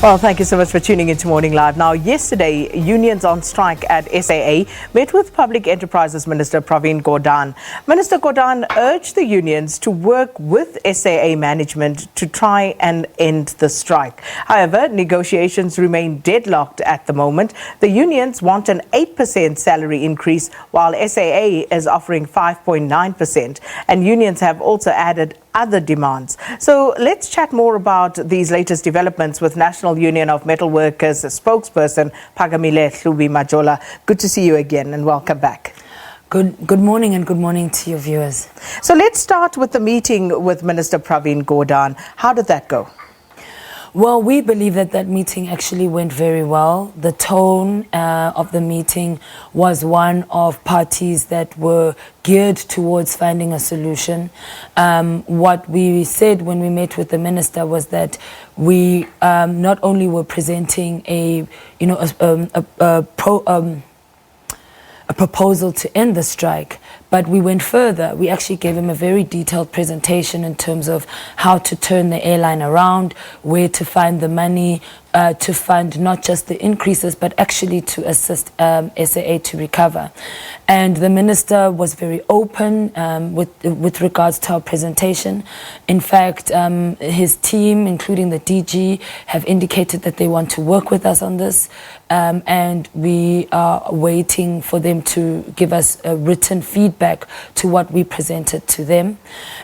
Well, thank you so much for tuning into Morning Live. Now, yesterday, unions on strike at SAA met with Public Enterprises Minister Pravin Gordhan. Minister Gordhan urged the unions to work with SAA management to try and end the strike. However, negotiations remain deadlocked at the moment. The unions want an 8% salary increase, while SAA is offering 5.9%. And unions have also added other demands. So let's chat more about these latest developments with National Union of Metalworkers spokesperson Phakamile Hlubi-Majola. Good to see you again and welcome back. Good morning and good morning to your viewers. So let's start with the meeting with Minister Pravin Gordhan. How did that go? Well, we believe that meeting actually went very well. The tone of the meeting was one of parties that were geared towards finding a solution. What we said when we met with the minister was that we not only were presenting a proposal to end the strike, but we went further. We actually gave him a very detailed presentation in terms of how to turn the airline around, where to find the money to fund not just the increases, but actually to assist SAA to recover. And the minister was very open with regards to our presentation. In fact, his team, including the DG, have indicated that they want to work with us on this. And we are waiting for them to give us a written feedback to what we presented to them.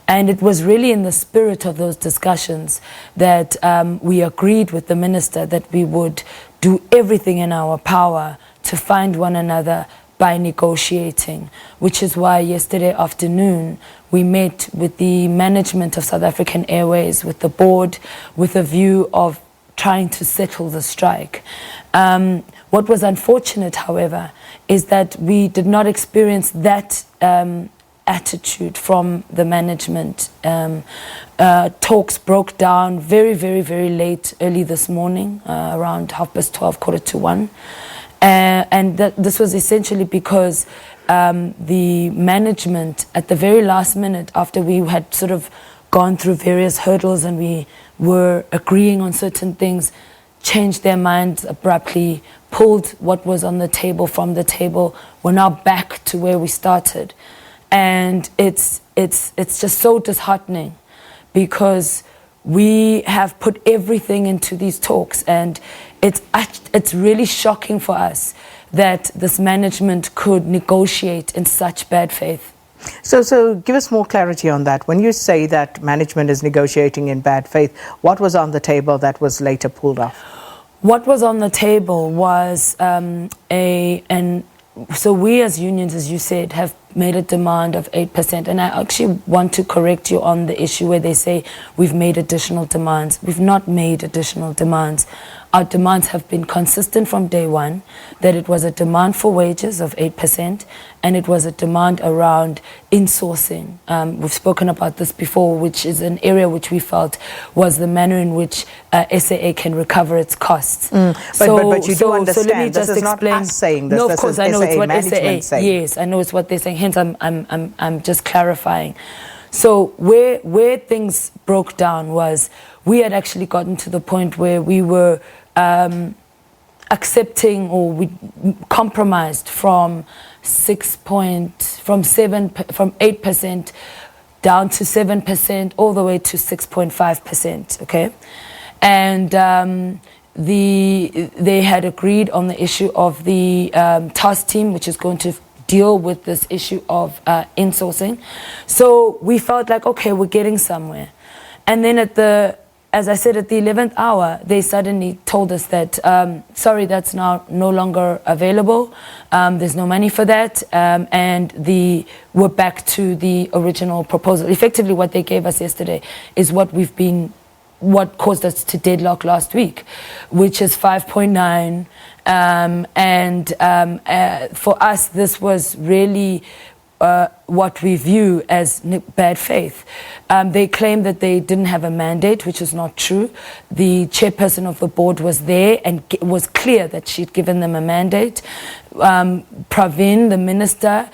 And it was really in the spirit of those discussions that we agreed with the minister that we would do everything in our power to find one another by negotiating, which is why yesterday afternoon we met with the management of South African Airways, with the board, with a view of trying to settle the strike. What was unfortunate, however, is that we did not experience that attitude from the management. Talks broke down very, very, very late, early this morning, around 12:30, 1:45. And this was essentially because the management, at the very last minute, after we had sort of gone through various hurdles and we were agreeing on certain things, changed their minds abruptly, pulled what was on the table from the table. We're now back to where we started. And it's just so disheartening, because we have put everything into these talks, and it's really shocking for us that this management could negotiate in such bad faith. So give us more clarity on that. When you say that management is negotiating in bad faith, what was on the table that was later pulled off? What was on the table was so we as unions, as you said, have made a demand of 8%. And I actually want to correct you on the issue where they say we've made additional demands. We've not made additional demands. Our demands have been consistent from day one, that it was a demand for wages of 8%, and it was a demand around insourcing. We've spoken about this before, which is an area which we felt was the manner in which SAA can recover its costs. But you do understand, so let me this just is explain. Not us saying this. No, of this course, is I know it's SAA what management SAA. saying. Yes, I know it's what they're saying. Hence, I'm just clarifying. So where things broke down was we had actually gotten to the point where we were accepting, or we compromised from 8% down to 7%, all the way to 6.5%. Okay, and they had agreed on the issue of the task team, which is going to deal with this issue of insourcing. So we felt like, okay, we're getting somewhere. And then as I said, at the 11th hour, they suddenly told us that, sorry, that's now no longer available. There's no money for that. And we're back to the original proposal. Effectively, what they gave us yesterday is what caused us to deadlock last week, which is 5.9. For us, this was really what we view as bad faith. They claim that they didn't have a mandate, which is not true. The chairperson of the board was there and it was clear that she'd given them a mandate. Pravin, the minister,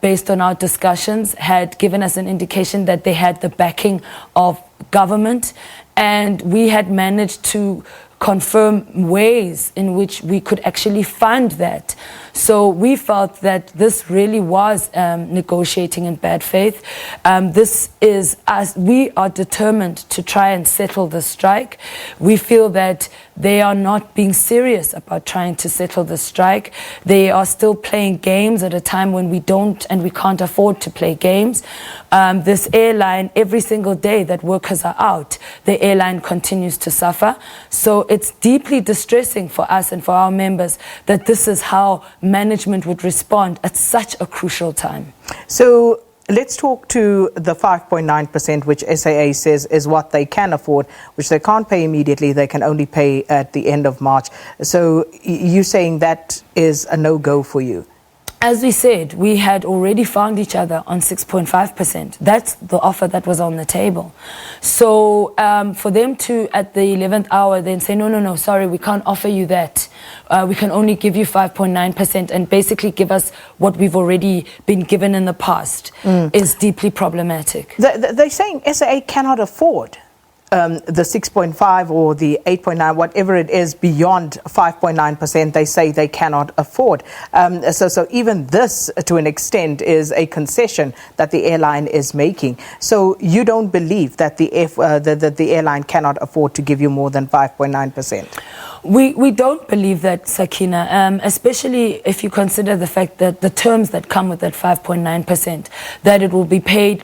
based on our discussions, had given us an indication that they had the backing of government, and we had managed to confirm ways in which we could actually fund that. So we felt that this really was negotiating in bad faith. This is us. We are determined to try and settle the strike. We feel that they are not being serious about trying to settle the strike. They are still playing games at a time when we don't and we can't afford to play games. This airline, every single day that workers are out, the airline continues to suffer. So it's deeply distressing for us and for our members that this is how management would respond at such a crucial time. So let's talk to the 5.9%, which SAA says is what they can afford, which they can't pay immediately. They can only pay at the end of March. So you're saying that is a no-go for you? As we said, we had already found each other on 6.5%. That's the offer that was on the table. So for them to, at the 11th hour, then say, no, sorry, we can't offer you that. We can only give you 5.9% and basically give us what we've already been given in the past is deeply problematic. They're saying SAA cannot afford the 6.5 or the 8.9, whatever it is, beyond 5.9%, they say they cannot afford. So even this, to an extent, is a concession that the airline is making. So you don't believe that the airline cannot afford to give you more than 5.9%? We don't believe that, Sakina, especially if you consider the fact that the terms that come with that 5.9%, that it will be paid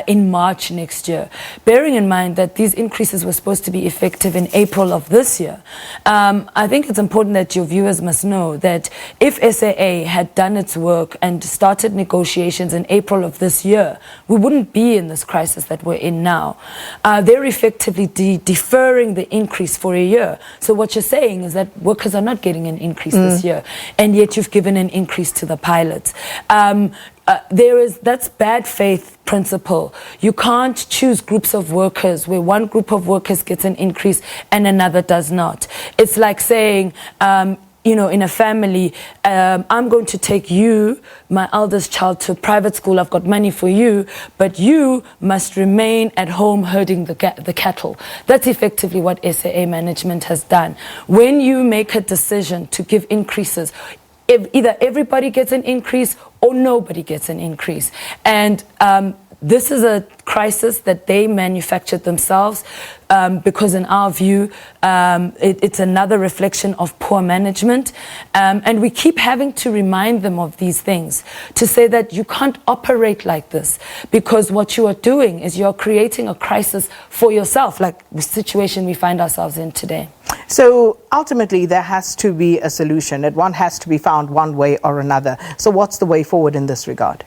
in March next year. Bearing in mind that these increases were supposed to be effective in April of this year, I think it's important that your viewers must know that if SAA had done its work and started negotiations in April of this year, we wouldn't be in this crisis that we're in now. They're effectively deferring the increase for a year. So what you're saying is that workers are not getting an increase this year, and yet you've given an increase to the pilots. That's bad faith principle. You can't choose groups of workers where one group of workers gets an increase and another does not. It's like saying, in a family, I'm going to take you, my eldest child, to private school. I've got money for you, but you must remain at home herding the cattle. That's effectively what SAA management has done. When you make a decision to give increases, either everybody gets an increase or nobody gets an increase. And this is a crisis that they manufactured themselves because in our view, it's another reflection of poor management. And we keep having to remind them of these things, to say that you can't operate like this, because what you are doing is you're creating a crisis for yourself, like the situation we find ourselves in today. So ultimately, there has to be a solution. One has to be found one way or another. So what's the way forward in this regard?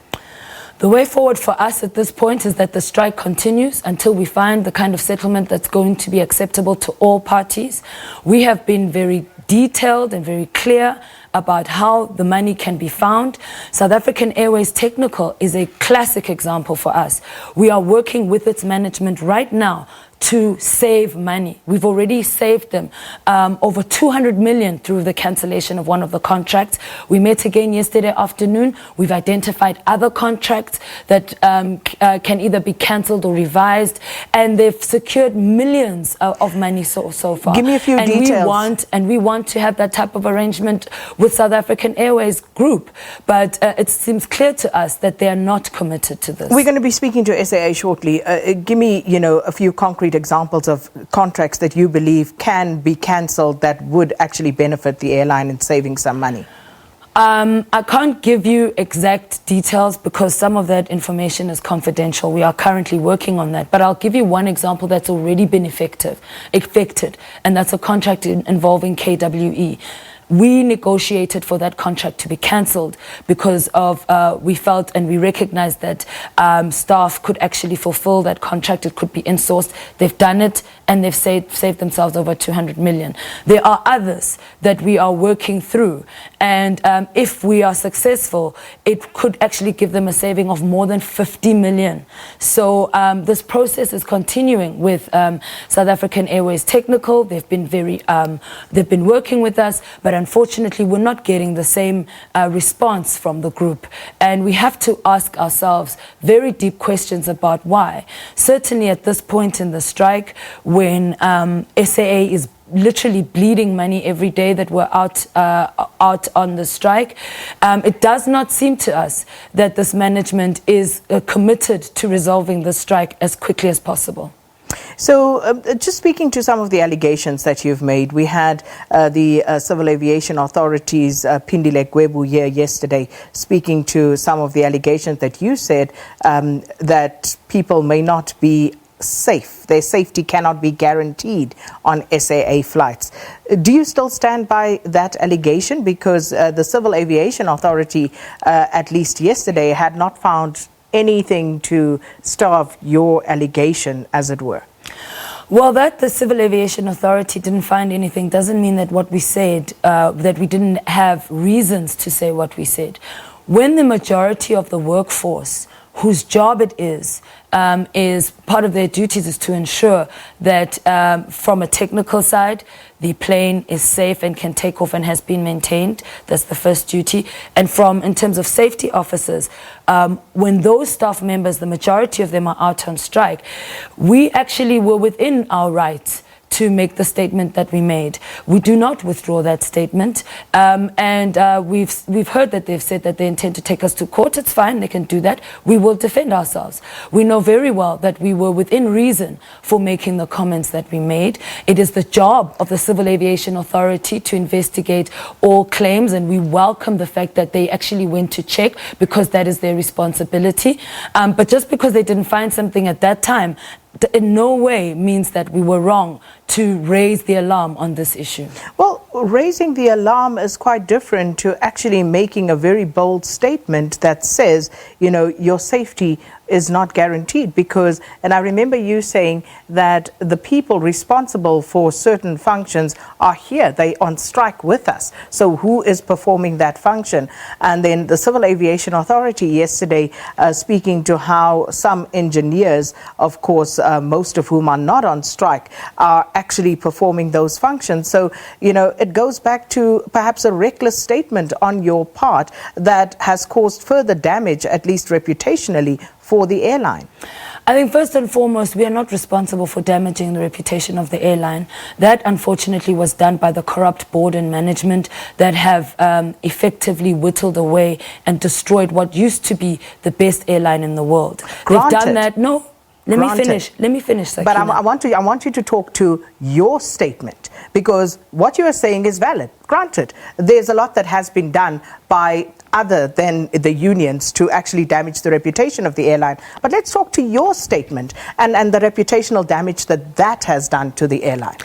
The way forward for us at this point is that the strike continues until we find the kind of settlement that's going to be acceptable to all parties. We have been very detailed and very clear about how the money can be found. South African Airways Technical is a classic example for us. We are working with its management right now to save money. We've already saved them over 200 million through the cancellation of one of the contracts. We met again yesterday afternoon. We've identified other contracts that can either be cancelled or revised, and they've secured millions of money so far. Give me a few details. We want to have that type of arrangement with South African Airways Group, but it seems clear to us that they are not committed to this. We're going to be speaking to SAA shortly. Give me, a few concrete examples of contracts that you believe can be cancelled that would actually benefit the airline in saving some money. I can't give you exact details because some of that information is confidential. We are currently working on that. But I'll give you one example that's already been affected, and that's a contract involving KWE. We negotiated for that contract to be cancelled because of we felt and we recognized that staff could actually fulfill that contract. It could be insourced. They've done it, and they've saved themselves over 200 million. There are others that we are working through, and if we are successful, it could actually give them a saving of more than 50 million. So this process is continuing with South African Airways Technical. They've been they've been working with us, but unfortunately we're not getting the same response from the group, and we have to ask ourselves very deep questions about why. Certainly at this point in the strike, when SAA is literally bleeding money every day that we're out on the strike, it does not seem to us that this management is committed to resolving the strike as quickly as possible. So just speaking to some of the allegations that you've made, we had the Civil Aviation Authority's Phindile Gwebu here yesterday speaking to some of the allegations that you said that people may not be safe. Their safety cannot be guaranteed on SAA flights. Do you still stand by that allegation? Because the Civil Aviation Authority, at least yesterday, had not found anything to starve your allegation, as it were. Well, that the Civil Aviation Authority didn't find anything doesn't mean that what we said, that we didn't have reasons to say what we said. When the majority of the workforce, whose job it is part of their duties is to ensure that from a technical side, the plane is safe and can take off and has been maintained. That's the first duty. And in terms of safety officers, when those staff members, the majority of them are out on strike, we actually were within our rights to make the statement that we made. We do not withdraw that statement, and we've heard that they've said that they intend to take us to court. It's fine, they can do that. We will defend ourselves. We know very well that we were within reason for making the comments that we made. It is the job of the Civil Aviation Authority to investigate all claims, and we welcome the fact that they actually went to check, because that is their responsibility. But just because they didn't find something at that time in no way means that we were wrong to raise the alarm on this issue. Well, raising the alarm is quite different to actually making a very bold statement that says, you know, your safety is not guaranteed, because, and I remember you saying that the people responsible for certain functions are here, they on strike with us. So who is performing that function? And then the Civil Aviation Authority yesterday speaking to how some engineers, of course, most of whom are not on strike, are actually performing those functions. So, you know, it goes back to perhaps a reckless statement on your part that has caused further damage, at least reputationally, for the airline. I think first and foremost, we are not responsible for damaging the reputation of the airline. That unfortunately was done by the corrupt board and management that have effectively whittled away and destroyed what used to be the best airline in the world. Granted. They've done that. No. Let me finish, Sakina. But I want you to talk to your statement, because what you are saying is valid. Granted, there's a lot that has been done by other than the unions to actually damage the reputation of the airline. But let's talk to your statement and the reputational damage that has done to the airline.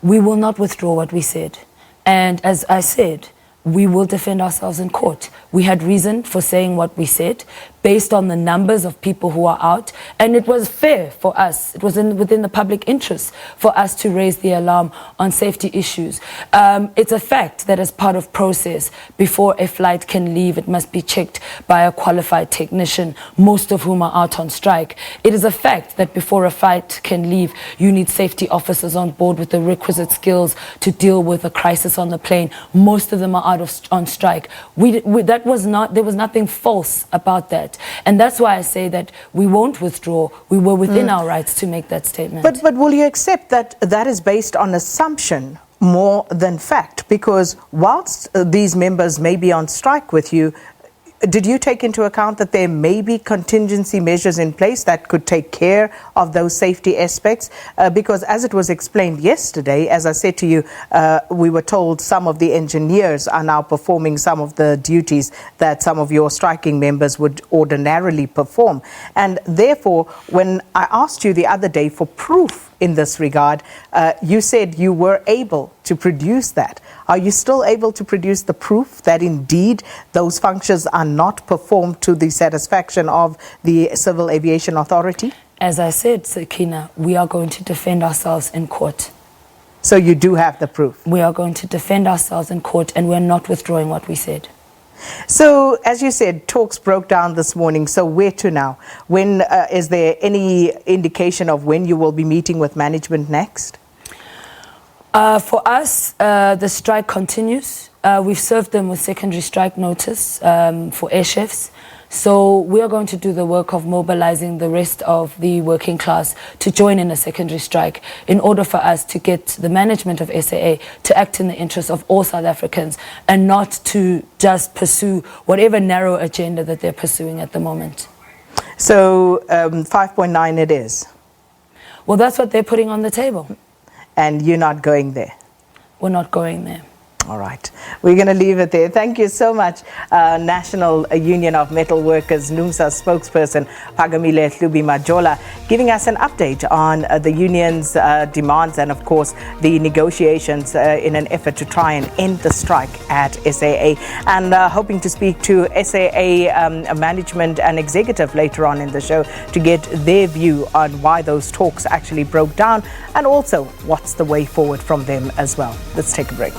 We will not withdraw what we said. And as I said, we will defend ourselves in court. We had reason for saying what we said based on the numbers of people who are out, and it was fair for us. It was within the public interest for us to raise the alarm on safety issues. It's a fact that as part of process, before a flight can leave, it must be checked by a qualified technician, most of whom are out on strike. It is a fact that before a flight can leave, you need safety officers on board with the requisite skills to deal with a crisis on the plane. Most of them are out on strike. There was nothing false about that. And that's why I say that we won't withdraw. We were within our rights to make that statement. But will you accept that that is based on assumption more than fact? Because whilst these members may be on strike with you, did you take into account that there may be contingency measures in place that could take care of those safety aspects? Because as it was explained yesterday, as I said to you, we were told some of the engineers are now performing some of the duties that some of your striking members would ordinarily perform. And therefore, when I asked you the other day for proof in this regard. You said you were able to produce that. Are you still able to produce the proof that indeed those functions are not performed to the satisfaction of the Civil Aviation Authority? As I said, Sakina, we are going to defend ourselves in court. So you do have the proof? We are going to defend ourselves in court, and we're not withdrawing what we said. So, as you said, talks broke down this morning. So where to now? When is there any indication of when you will be meeting with management next? For us, the strike continues. We've served them with secondary strike notice for air chefs. So we are going to do the work of mobilizing the rest of the working class to join in a secondary strike in order for us to get the management of SAA to act in the interest of all South Africans and not to just pursue whatever narrow agenda that they're pursuing at the moment. So 5.9 it is? Well, that's what they're putting on the table. And you're not going there? We're not going there. All right. We're going to leave it there. Thank you so much, National Union of Metalworkers, Numsa spokesperson Phakamile Hlubi-Majola, giving us an update on the union's demands and, of course, the negotiations in an effort to try and end the strike at SAA. And hoping to speak to SAA management and executive later on in the show to get their view on why those talks actually broke down and also what's the way forward from them as well. Let's take a break.